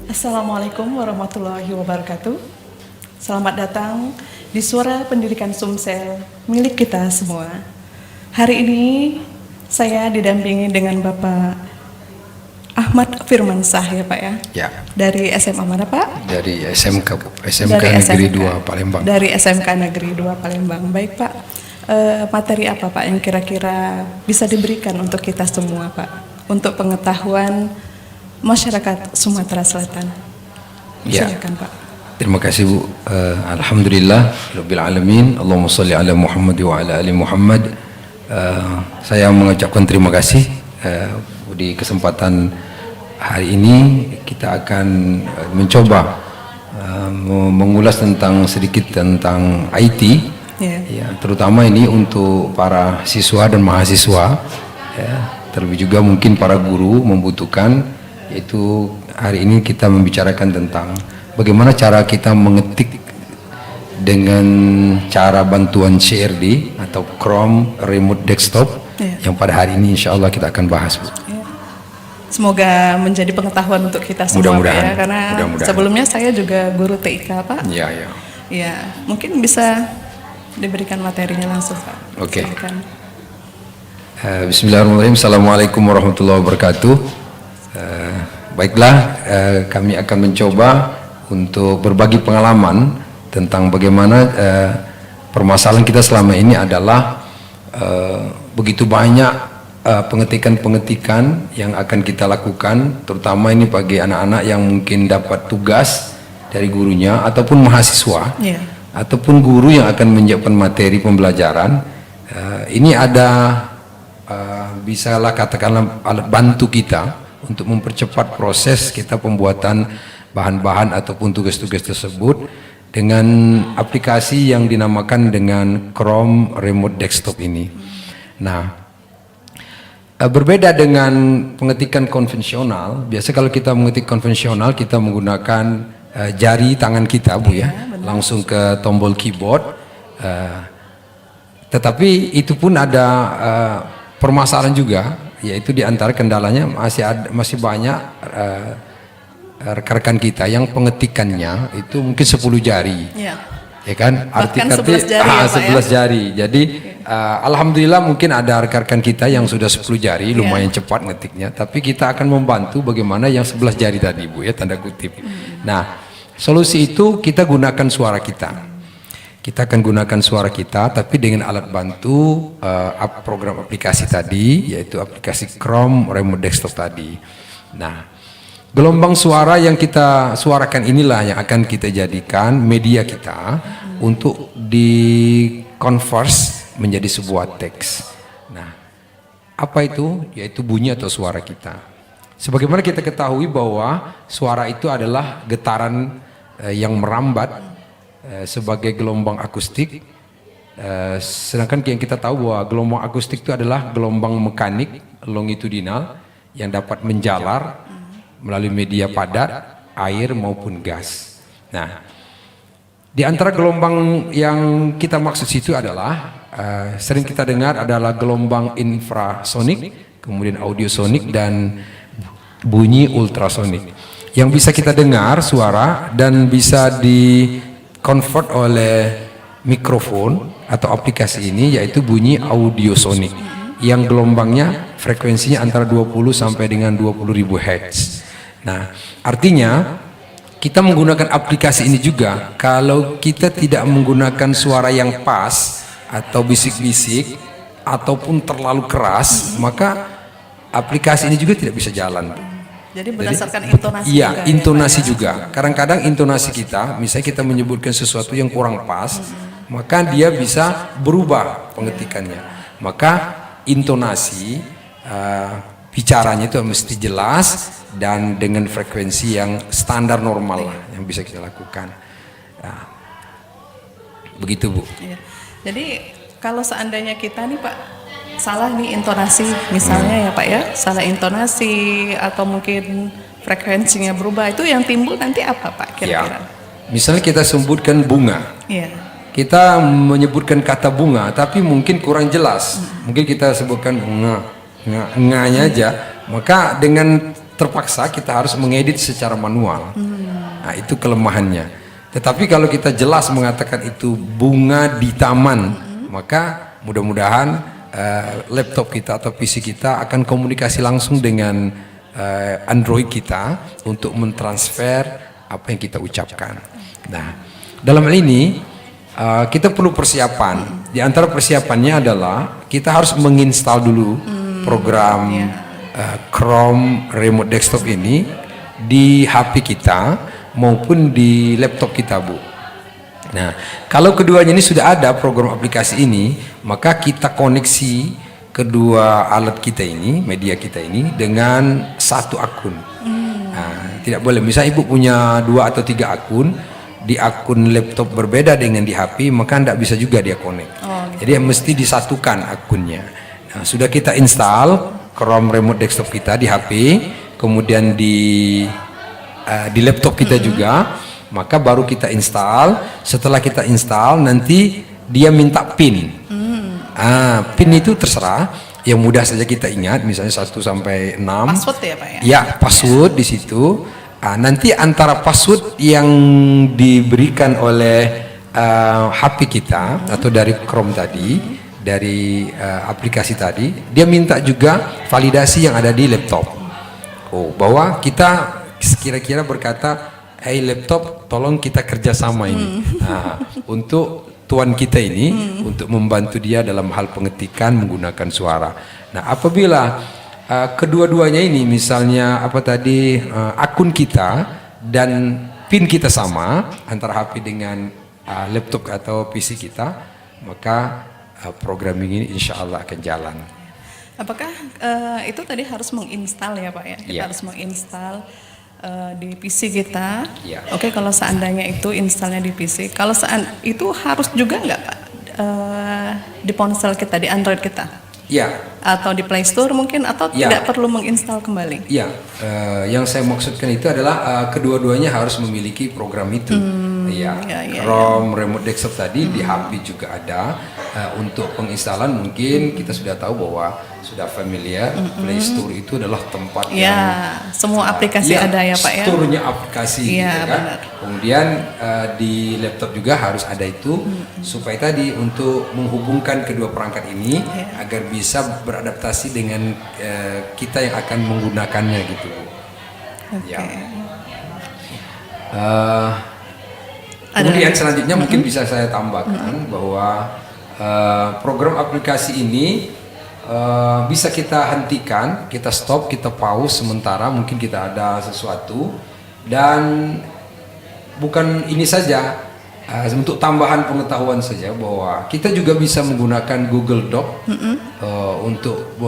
Assalamualaikum warahmatullahi wabarakatuh. Selamat datang di Suara Pendidikan Sumsel milik kita semua. Hari ini saya didampingi dengan Bapak Ahmad Firmansah ya Pak ya? Ya. Dari SMA mana Pak? Dari SMK Dari Negeri SMK. 2 Palembang. Dari SMK Negeri 2 Palembang. Baik Pak, materi apa Pak yang kira-kira bisa diberikan untuk kita semua Pak? Untuk pengetahuan masyarakat Sumatera Selatan. Ya. Silakan Pak. Terima kasih Bu. Alhamdulillah Rabbil Alamin. Allahumma salli ala Muhammad wa ala ali Muhammad. Saya mengucapkan terima kasih di kesempatan hari ini. Kita akan mencoba mengulas sedikit tentang IT. Ya, terutama ini untuk para siswa dan mahasiswa. Ya, terlebih juga mungkin para guru membutuhkan, yaitu hari ini kita membicarakan tentang bagaimana cara kita mengetik dengan cara bantuan CRD atau Chrome Remote Desktop, yang pada hari ini insya Allah kita akan bahas Bu. Semoga menjadi pengetahuan untuk kita semua Pak ya, karena sebelumnya saya juga guru TIK Pak. Ya. Ya, mungkin bisa diberikan materinya langsung Pak. Oke. Bismillahirrahmanirrahim. Assalamualaikum warahmatullahi wabarakatuh. Baiklah, kami akan mencoba untuk berbagi pengalaman tentang bagaimana permasalahan kita selama ini adalah begitu banyak pengetikan-pengetikan yang akan kita lakukan, terutama ini bagi anak-anak yang mungkin dapat tugas dari gurunya ataupun mahasiswa, ataupun guru yang akan menyiapkan materi pembelajaran. Ini ada bisalah katakanlah alat bantu kita untuk mempercepat proses kita pembuatan bahan-bahan ataupun tugas-tugas tersebut dengan aplikasi yang dinamakan dengan Chrome Remote Desktop ini. Nah, berbeda dengan pengetikan konvensional. Biasa kalau kita mengetik konvensional kita menggunakan jari tangan kita Bu ya, langsung ke tombol keyboard. Tetapi itu pun ada permasalahan juga, yaitu di antara kendalanya masih banyak rekan-rekan kita yang pengetikannya itu mungkin 10 jari. Ya kan? Arti-arti 11 jari. Jadi alhamdulillah mungkin ada rekan-rekan kita yang sudah 10 jari, lumayan cepat ngetiknya, tapi kita akan membantu bagaimana yang 11 jari tadi Bu ya, tanda kutip. Nah, solusi itu kita gunakan suara kita. Kita akan gunakan suara kita, tapi dengan alat bantu program aplikasi tadi, yaitu aplikasi Chrome Remote Desktop tadi. Nah, gelombang suara yang kita suarakan inilah yang akan kita jadikan media kita untuk di-converse menjadi sebuah teks. Nah, apa itu? Yaitu bunyi atau suara kita. Sebagaimana kita ketahui bahwa suara itu adalah getaran yang merambat sebagai gelombang akustik, sedangkan yang kita tahu bahwa gelombang akustik itu adalah gelombang mekanik longitudinal yang dapat menjalar melalui media padat, air maupun gas. Nah, di antara gelombang yang kita maksud situ adalah sering kita dengar adalah gelombang infrasonik, kemudian audiosonik dan bunyi ultrasonik. Yang bisa kita dengar suara dan bisa di-convert oleh mikrofon atau aplikasi ini, yaitu bunyi audiosonik yang gelombangnya frekuensinya antara 20 sampai dengan 20.000 Hz. Nah, artinya kita menggunakan aplikasi ini juga kalau kita tidak menggunakan suara yang pas atau bisik-bisik ataupun terlalu keras, maka aplikasi ini juga tidak bisa jalan. Jadi berdasarkan intonasi juga. Iya, intonasi ya, juga. Kadang-kadang intonasi kita, misalnya kita menyebutkan sesuatu yang kurang pas, maka dia bisa berubah pengetikannya. Maka intonasi bicaranya itu mesti jelas dan dengan frekuensi yang standar normal lah yang bisa kita lakukan. Nah, begitu Bu. Jadi kalau seandainya kita nih Pak salah nih intonasi misalnya ya Pak ya, salah intonasi atau mungkin frekuensinya berubah, itu yang timbul nanti apa Pak kira-kira? Misalnya kita sebutkan bunga, kita menyebutkan kata bunga tapi mungkin kurang jelas, mungkin kita sebutkan nga-nya aja, maka dengan terpaksa kita harus mengedit secara manual. Nah, itu kelemahannya. Tetapi kalau kita jelas mengatakan itu bunga di taman, maka mudah-mudahan laptop kita atau PC kita akan komunikasi langsung dengan Android kita untuk mentransfer apa yang kita ucapkan. Nah, dalam hal ini kita perlu persiapan. Di antara persiapannya adalah kita harus menginstal dulu program Chrome Remote Desktop ini di HP kita maupun di laptop kita, Bu. Nah, kalau keduanya ini sudah ada program aplikasi ini, maka kita koneksi kedua alat kita ini, media kita ini dengan satu akun. Nah, tidak boleh. Misalnya Ibu punya 2 atau 3 akun, di akun laptop berbeda dengan di HP, maka tidak bisa juga dia connect. Jadi mesti disatukan akunnya. Nah, sudah kita install Chrome Remote Desktop kita di HP, kemudian di laptop kita juga, maka baru kita install. Setelah kita install, nanti dia minta PIN. PIN itu terserah, yang mudah saja kita ingat, misalnya 1 sampai 6. Password ya Pak ya? Ya, password di situ. Nanti antara password yang diberikan oleh HP kita atau dari Chrome tadi, dari aplikasi tadi, dia minta juga validasi yang ada di laptop. Bahwa kita kira-kira berkata, hey laptop, tolong kita kerjasama ini. Untuk tuan kita ini, untuk membantu dia dalam hal pengetikan menggunakan suara. Nah, apabila kedua-duanya ini misalnya akun kita dan PIN kita sama antara HP dengan laptop atau PC kita, maka programming ini insya Allah akan jalan. Apakah itu tadi harus menginstal ya Pak ya? Kita harus menginstal di PC kita. Oke, kalau seandainya itu installnya di PC, kalau itu harus juga nggak Pak di ponsel kita, di Android kita? Atau di Play Store mungkin, atau tidak perlu menginstal kembali? Yang saya maksudkan itu adalah kedua-duanya harus memiliki program itu. Chrome Remote Desktop tadi di HP juga ada. Untuk penginstalan mungkin kita sudah tahu bahwa sudah familiar. Play Store itu adalah tempat yang semua aplikasi ada ya Pak ya. Store-nya aplikasi gitu kan. Kemudian di laptop juga harus ada itu supaya tadi untuk menghubungkan kedua perangkat ini agar bisa beradaptasi dengan kita yang akan menggunakannya gitu. Kemudian selanjutnya mungkin bisa saya tambahkan bahwa program aplikasi ini bisa kita hentikan, kita stop, kita pause sementara, mungkin kita ada sesuatu. Dan bukan ini saja, untuk tambahan pengetahuan saja bahwa kita juga bisa menggunakan Google Doc untuk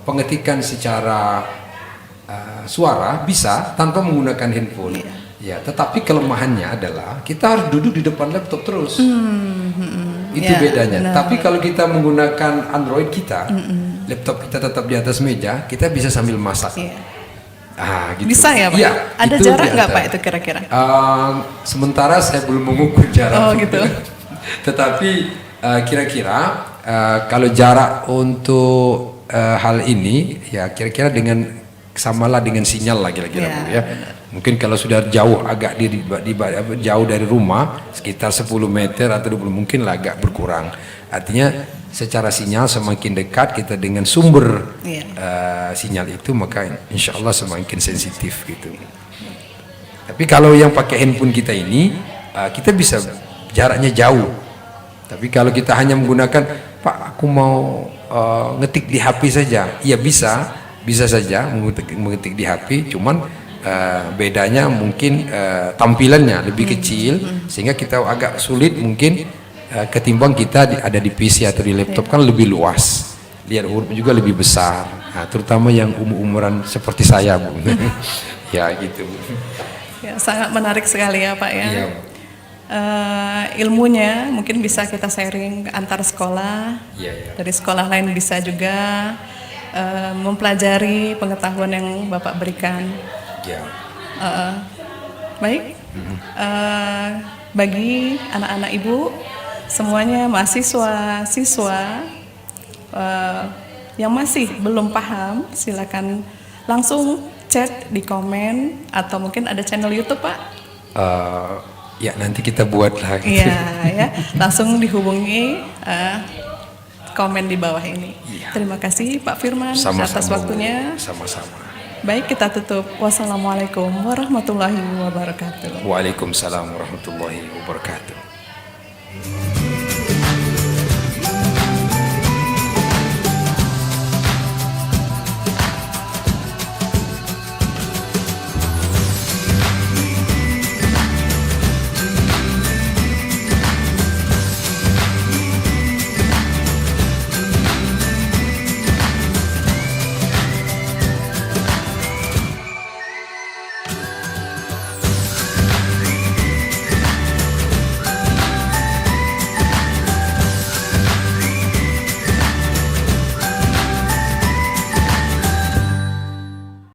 pengetikan secara suara bisa tanpa menggunakan handphone. Tetapi kelemahannya adalah kita harus duduk di depan laptop terus. Itu bedanya. Benar. Tapi kalau kita menggunakan Android kita, laptop kita tetap di atas meja, kita bisa sambil masak. Gitu. Bisa ya Pak? Ada jarak nggak Pak itu kira-kira? Sementara saya belum mengukur jarak. Gitu. Tetapi kira-kira kalau jarak untuk hal ini, kira-kira samalah dengan sinyal lah kira-kira. Mungkin kalau sudah jauh agak jauh dari rumah sekitar 10 meter atau 20 mungkin lah agak berkurang. Artinya secara sinyal semakin dekat kita dengan sumber sinyal itu, maka insya Allah semakin sensitif gitu. Tapi kalau yang pakai handphone kita ini kita bisa jaraknya jauh. Tapi kalau kita hanya menggunakan, Pak aku mau ngetik di HP saja, bisa saja mengetik di HP, cuman bedanya mungkin tampilannya lebih kecil sehingga kita agak sulit mungkin ketimbang kita ada di PC atau di laptop kan lebih luas, lihat huruf juga lebih besar, terutama yang umuran seperti saya Bu. Gitu. Sangat menarik sekali ya Pak ya. Ilmunya mungkin bisa kita sharing antar sekolah, dari sekolah lain bisa juga mempelajari pengetahuan yang Bapak berikan. Baik, bagi anak-anak Ibu semuanya, mahasiswa, siswa yang masih belum paham, silakan langsung chat di komen atau mungkin ada channel YouTube Pak. Ya nanti kita buat lagi. Iya ya, langsung dihubungi komen di bawah ini. Iya. Terima kasih Pak Firman atas waktunya. Sama-sama. Baik, kita tutup. Wassalamualaikum warahmatullahi wabarakatuh. Waalaikumsalam warahmatullahi wabarakatuh.